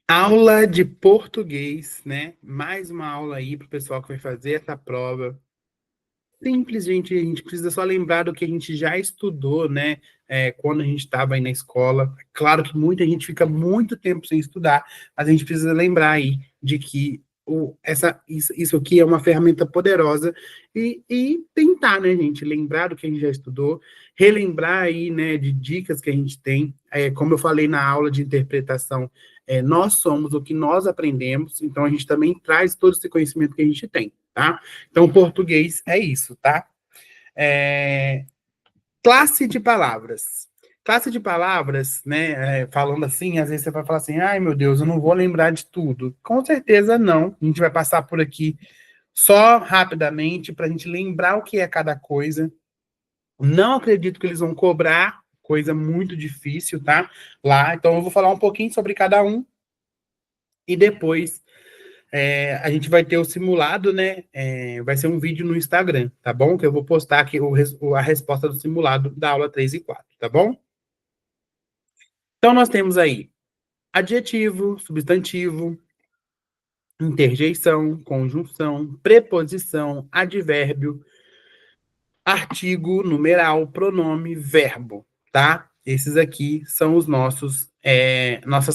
Aula de português, né? Mais uma aula aí para o pessoal que vai fazer essa prova. Simples, gente. A gente precisa só lembrar do que a gente já estudou, né? Quando a gente estava aí na escola. Claro que muita gente fica muito tempo sem estudar, mas a gente precisa lembrar aí de que isso aqui é uma ferramenta poderosa e tentar, né, gente? Lembrar do que a gente já estudou, relembrar aí, né, de dicas que a gente tem. Como eu falei na aula de interpretação, nós somos o que nós aprendemos, então a gente também traz todo esse conhecimento que a gente tem, tá? Então, português é isso, tá? É, classe de palavras. Classe de palavras, né? Falando assim, às vezes você vai falar assim: ai meu Deus, eu não vou lembrar de tudo. Com certeza não. A gente vai passar por aqui só rapidamente para a gente lembrar o que é cada coisa. Não acredito que eles vão cobrar coisa muito difícil, tá? Lá. Então eu vou falar um pouquinho sobre cada um e depois a gente vai ter o simulado, né? Vai ser um vídeo no Instagram, tá bom? Que eu vou postar aqui a resposta do simulado da aula 3 e 4, tá bom? Então, nós temos aí adjetivo, substantivo, interjeição, conjunção, preposição, advérbio, artigo, numeral, pronome, verbo, tá? Esses aqui são os nossas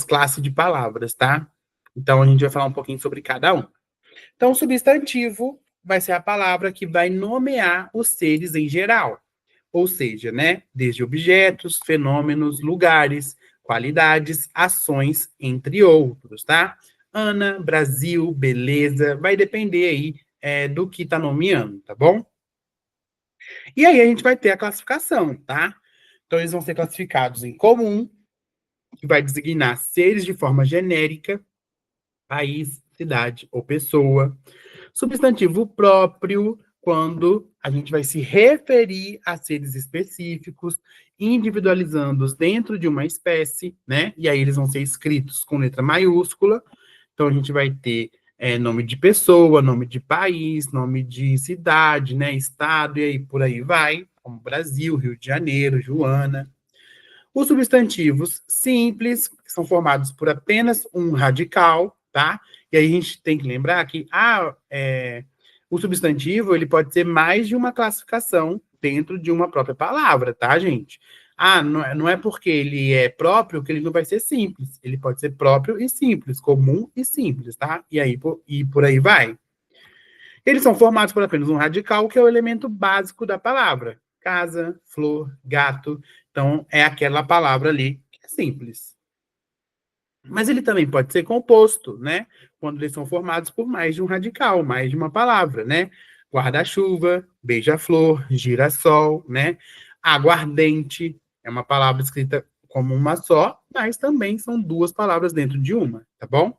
classes de palavras, tá? Então, a gente vai falar um pouquinho sobre cada um. Então, substantivo vai ser a palavra que vai nomear os seres em geral, ou seja, né, desde objetos, fenômenos, lugares, qualidades, ações, entre outros, tá? Ana, Brasil, beleza, vai depender aí do que está nomeando, tá bom? E aí a gente vai ter a classificação, tá? Então, eles vão ser classificados em comum, que vai designar seres de forma genérica, país, cidade ou pessoa. Substantivo próprio, quando a gente vai se referir a seres específicos, individualizando-os dentro de uma espécie, né? E aí eles vão ser escritos com letra maiúscula. Então a gente vai ter nome de pessoa, nome de país, nome de cidade, né? Estado, e aí por aí vai, como Brasil, Rio de Janeiro, Joana. Os substantivos simples são formados por apenas um radical, tá? E aí a gente tem que lembrar que o substantivo ele pode ser mais de uma classificação dentro de uma própria palavra, tá, gente? Não é porque ele é próprio que ele não vai ser simples. Ele pode ser próprio e simples, comum e simples, tá? E por aí vai. Eles são formados por apenas um radical, que é o elemento básico da palavra. Casa, flor, gato. Então, é aquela palavra ali que é simples. Mas ele também pode ser composto, né? Quando eles são formados por mais de um radical, mais de uma palavra, né? Guarda-chuva, beija-flor, girassol, né? Aguardente é uma palavra escrita como uma só, mas também são duas palavras dentro de uma, tá bom?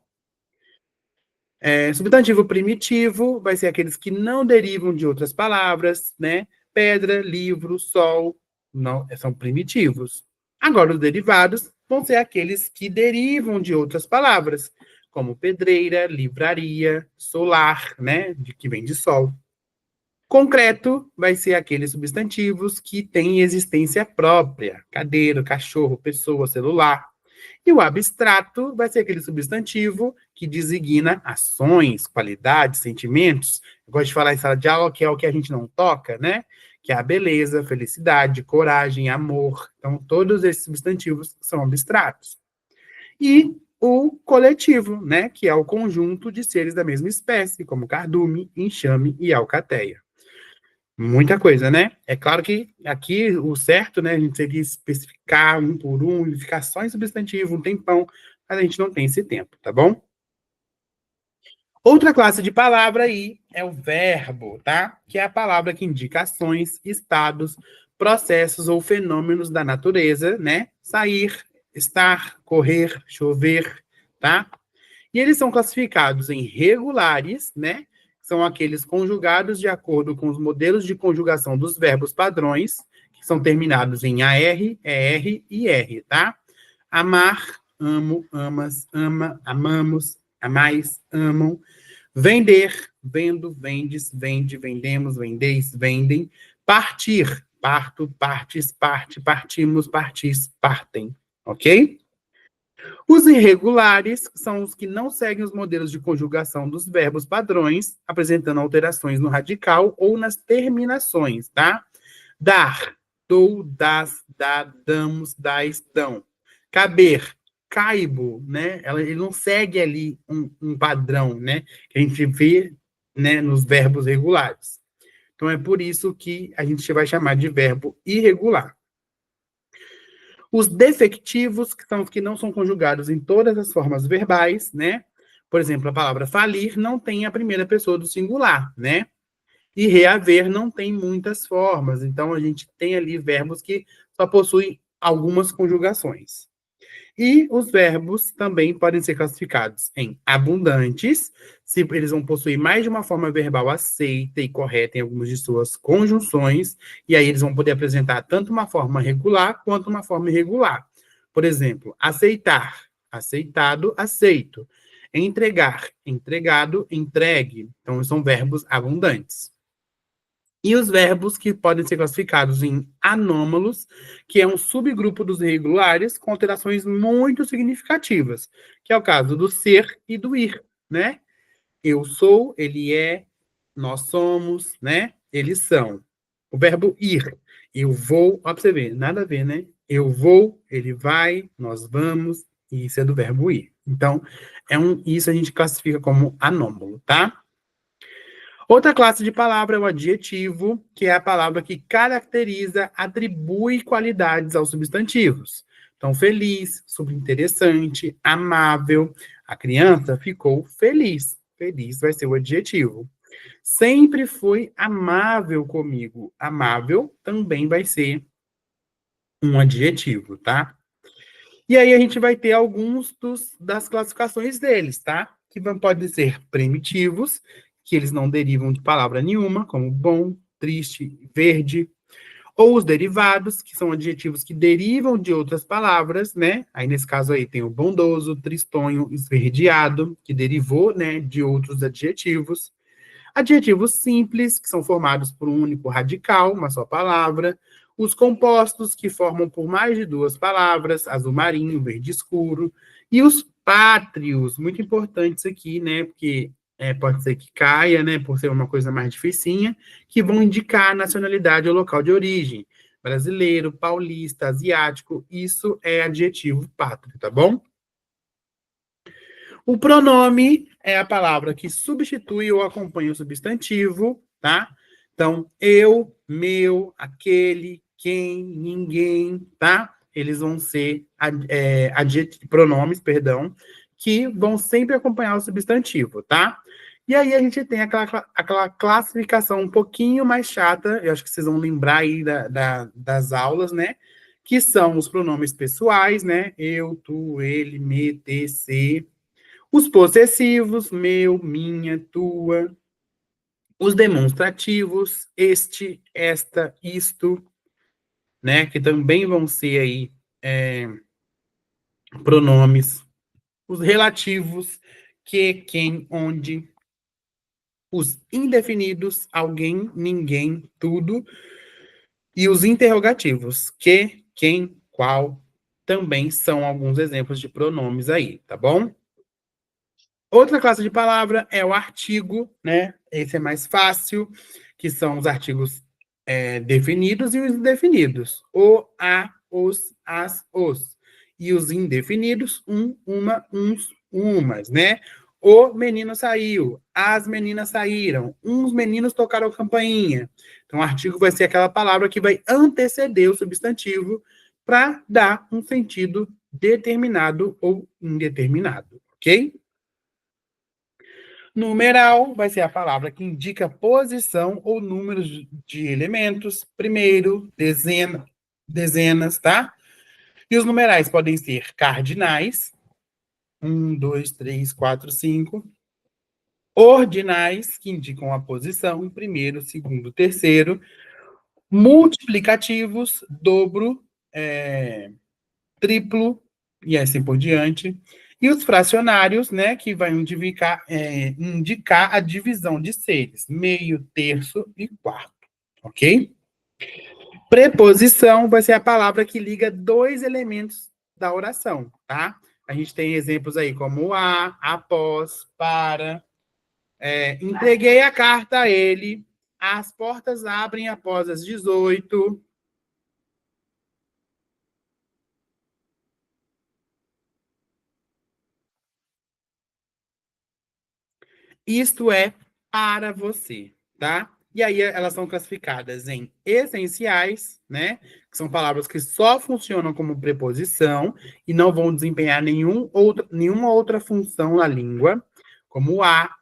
Substantivo primitivo vai ser aqueles que não derivam de outras palavras, né? Pedra, livro, sol, não, são primitivos. Agora, os derivados vão ser aqueles que derivam de outras palavras, como pedreira, livraria, solar, né? Que vem de sol. Concreto vai ser aqueles substantivos que têm existência própria, cadeira, cachorro, pessoa, celular. E o abstrato vai ser aquele substantivo que designa ações, qualidades, sentimentos. Eu gosto de falar em sala de aula que é o que a gente não toca, né? Que é a beleza, felicidade, coragem, amor. Então, todos esses substantivos são abstratos. E o coletivo, né? Que é o conjunto de seres da mesma espécie, como cardume, enxame e alcateia. Muita coisa, né? É claro que aqui o certo, né, a gente teria que especificar um por um e ficar só em substantivo um tempão, mas a gente não tem esse tempo, tá bom? Outra classe de palavra aí é o verbo, tá? Que é a palavra que indica ações, estados, processos ou fenômenos da natureza, né? Sair, estar, correr, chover, tá? E eles são classificados em regulares, né? São aqueles conjugados de acordo com os modelos de conjugação dos verbos padrões, que são terminados em AR, ER e R, tá? Amar, amo, amas, ama, amamos, amais, amam. Vender, vendo, vendes, vende, vendemos, vendeis, vendem. Partir, parto, partes, parte, partimos, partis, partem. Ok? Os irregulares são os que não seguem os modelos de conjugação dos verbos padrões, apresentando alterações no radical ou nas terminações, tá? Dar, dou, das, dá, damos, dais, dão. Caber, caibo, né? Ele não segue ali um padrão, né? Que a gente vê, né, nos verbos regulares. Então, é por isso que a gente vai chamar de verbo irregular. Os defectivos, que são os que não são conjugados em todas as formas verbais, né? Por exemplo, a palavra falir não tem a primeira pessoa do singular, né? E reaver não tem muitas formas. Então, a gente tem ali verbos que só possuem algumas conjugações. E os verbos também podem ser classificados em abundantes, se eles vão possuir mais de uma forma verbal aceita e correta em algumas de suas conjunções, e aí eles vão poder apresentar tanto uma forma regular quanto uma forma irregular. Por exemplo, aceitar, aceitado, aceito. Entregar, entregado, entregue. Então, são verbos abundantes. E os verbos que podem ser classificados em anômalos, que é um subgrupo dos irregulares com alterações muito significativas, que é o caso do ser e do ir, né? Eu sou, ele é, nós somos, né? Eles são. O verbo ir, eu vou, ó, pra você ver, nada a ver, né? Eu vou, ele vai, nós vamos, e isso é do verbo ir. Então, isso a gente classifica como anômalo, tá? Outra classe de palavra é o adjetivo, que é a palavra que caracteriza, atribui qualidades aos substantivos. Então, feliz, subinteressante, amável. A criança ficou feliz. Feliz vai ser o adjetivo. Sempre foi amável comigo. Amável também vai ser um adjetivo, tá? E aí a gente vai ter alguns das classificações deles, tá? Que podem ser primitivos, que eles não derivam de palavra nenhuma, como bom, triste, verde, ou os derivados, que são adjetivos que derivam de outras palavras, né? Aí nesse caso aí tem o bondoso, tristonho, esverdeado, que derivou, né, de outros adjetivos. Adjetivos simples, que são formados por um único radical, uma só palavra. Os compostos, que formam por mais de duas palavras, azul marinho, verde escuro. E os pátrios, muito importantes aqui, né? Porque pode ser que caia, né? Por ser uma coisa mais dificinha, que vão indicar a nacionalidade ou local de origem. Brasileiro, paulista, asiático, isso é adjetivo pátrio, tá bom? O pronome é a palavra que substitui ou acompanha o substantivo, tá? Então, eu, meu, aquele, quem, ninguém, tá? Eles vão ser pronomes, perdão, que vão sempre acompanhar o substantivo, tá? E aí a gente tem aquela classificação um pouquinho mais chata, eu acho que vocês vão lembrar aí das aulas, né? Que são os pronomes pessoais, né? Eu, tu, ele, me, te, se. Os possessivos, meu, minha, tua. Os demonstrativos, este, esta, isto, né? Que também vão ser aí pronomes. Os relativos, que, quem, onde. Os indefinidos, alguém, ninguém, tudo. E os interrogativos, que, quem, qual. Também são alguns exemplos de pronomes aí, tá bom? Outra classe de palavra é o artigo, né? Esse é mais fácil, que são os artigos definidos e os indefinidos. O, a, os, as, os. E os indefinidos, uma, uns, umas, né? O menino saiu, as meninas saíram, uns meninos tocaram campainha. Então, o artigo vai ser aquela palavra que vai anteceder o substantivo para dar um sentido determinado ou indeterminado, ok? Numeral vai ser a palavra que indica posição ou números de elementos. Primeiro, dezenas, tá? E os numerais podem ser cardinais, 1, 2, 3, 4, 5. Ordinais, que indicam a posição, primeiro, segundo, terceiro. Multiplicativos, dobro, triplo, e assim por diante. E os fracionários, né, que vai indicar a divisão de seres, meio, terço e quarto, ok? Preposição vai ser a palavra que liga dois elementos da oração, tá? A gente tem exemplos aí como após, para. Entreguei a carta a ele. As portas abrem após as 18. Isto é para você, tá? E aí elas são classificadas em essenciais, né? Que são palavras que só funcionam como preposição e não vão desempenhar nenhuma outra função na língua, como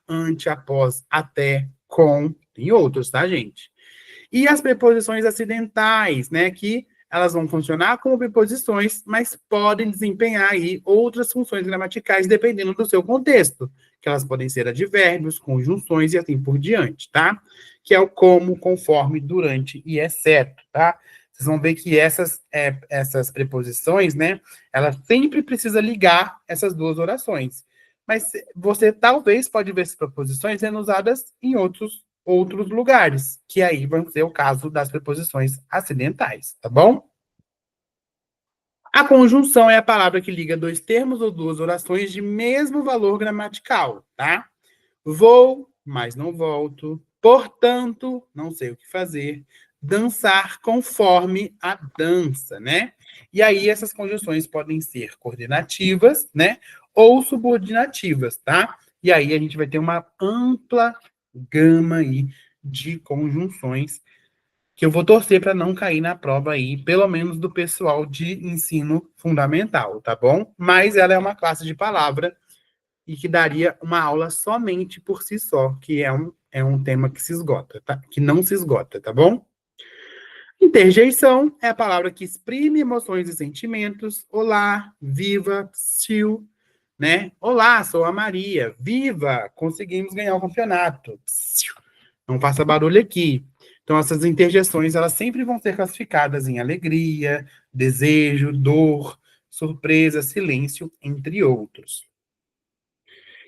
ante, após, até, com, tem outros, tá, gente? E as preposições acidentais, né? Que elas vão funcionar como preposições, mas podem desempenhar aí outras funções gramaticais dependendo do seu contexto, que elas podem ser advérbios, conjunções e assim por diante, tá? Que é o como, conforme, durante e exceto, tá? Vocês vão ver que essas preposições, né? Ela sempre precisa ligar essas duas orações. Mas você talvez pode ver essas preposições sendo usadas em outros lugares, que aí vão ser o caso das preposições acidentais, tá bom? A conjunção é a palavra que liga dois termos ou duas orações de mesmo valor gramatical, tá? Vou, mas não volto. Portanto, não sei o que fazer. Dançar conforme a dança, né? E aí essas conjunções podem ser coordenativas, né? Ou subordinativas, tá? E aí a gente vai ter uma ampla gama aí de conjunções que eu vou torcer para não cair na prova aí, pelo menos do pessoal de ensino fundamental, tá bom? Mas ela é uma classe de palavra e que daria uma aula somente por si só, que é um tema que se esgota, tá? Que não se esgota, tá bom? Interjeição é a palavra que exprime emoções e sentimentos. Olá, viva, psiu, né? Olá, sou a Maria. Viva, conseguimos ganhar o campeonato. Psiu, não faça barulho aqui. Então, essas interjeções, elas sempre vão ser classificadas em alegria, desejo, dor, surpresa, silêncio, entre outros.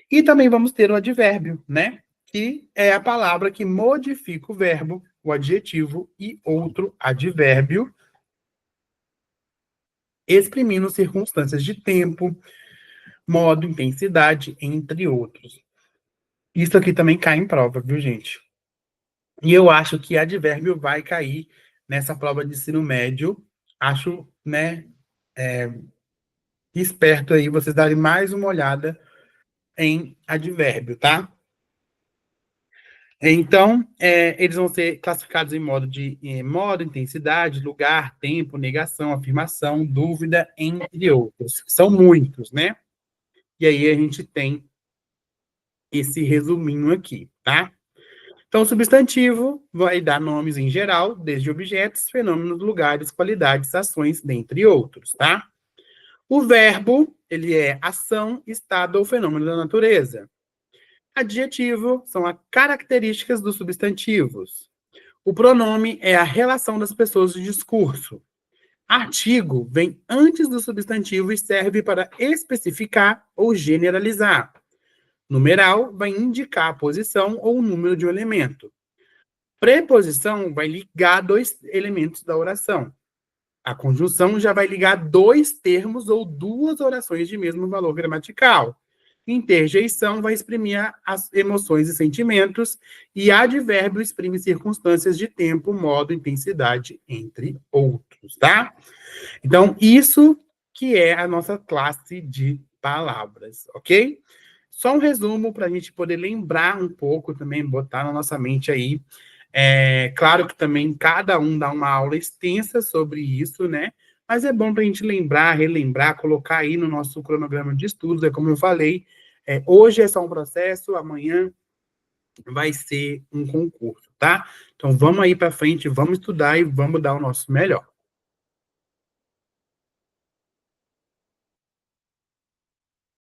E também vamos ter o advérbio, né? Que é a palavra que modifica o verbo, o adjetivo e outro advérbio, exprimindo circunstâncias de tempo, modo, intensidade, entre outros. Isso aqui também cai em prova, viu, gente? E eu acho que advérbio vai cair nessa prova de ensino médio. Acho, né, esperto aí vocês darem mais uma olhada em advérbio, tá? Então, eles vão ser classificados em modo, intensidade, lugar, tempo, negação, afirmação, dúvida, entre outros. São muitos, né? E aí a gente tem esse resuminho aqui, tá? Então, o substantivo vai dar nomes em geral, desde objetos, fenômenos, lugares, qualidades, ações, dentre outros, tá? O verbo, ele é ação, estado ou fenômeno da natureza. Adjetivo são as características dos substantivos. O pronome é a relação das pessoas de discurso. Artigo vem antes do substantivo e serve para especificar ou generalizar. Numeral vai indicar a posição ou o número de um elemento. Preposição vai ligar dois elementos da oração. A conjunção já vai ligar dois termos ou duas orações de mesmo valor gramatical. Interjeição vai exprimir as emoções e sentimentos, e advérbio exprime circunstâncias de tempo, modo, intensidade, entre outros, tá? Então, isso que é a nossa classe de palavras, ok? Só um resumo para a gente poder lembrar um pouco também, botar na nossa mente aí. Claro que também cada um dá uma aula extensa sobre isso, né? Mas é bom para a gente lembrar, relembrar, colocar aí no nosso cronograma de estudos. É como eu falei, hoje é só um processo, amanhã vai ser um concurso, tá? Então vamos aí para frente, vamos estudar e vamos dar o nosso melhor.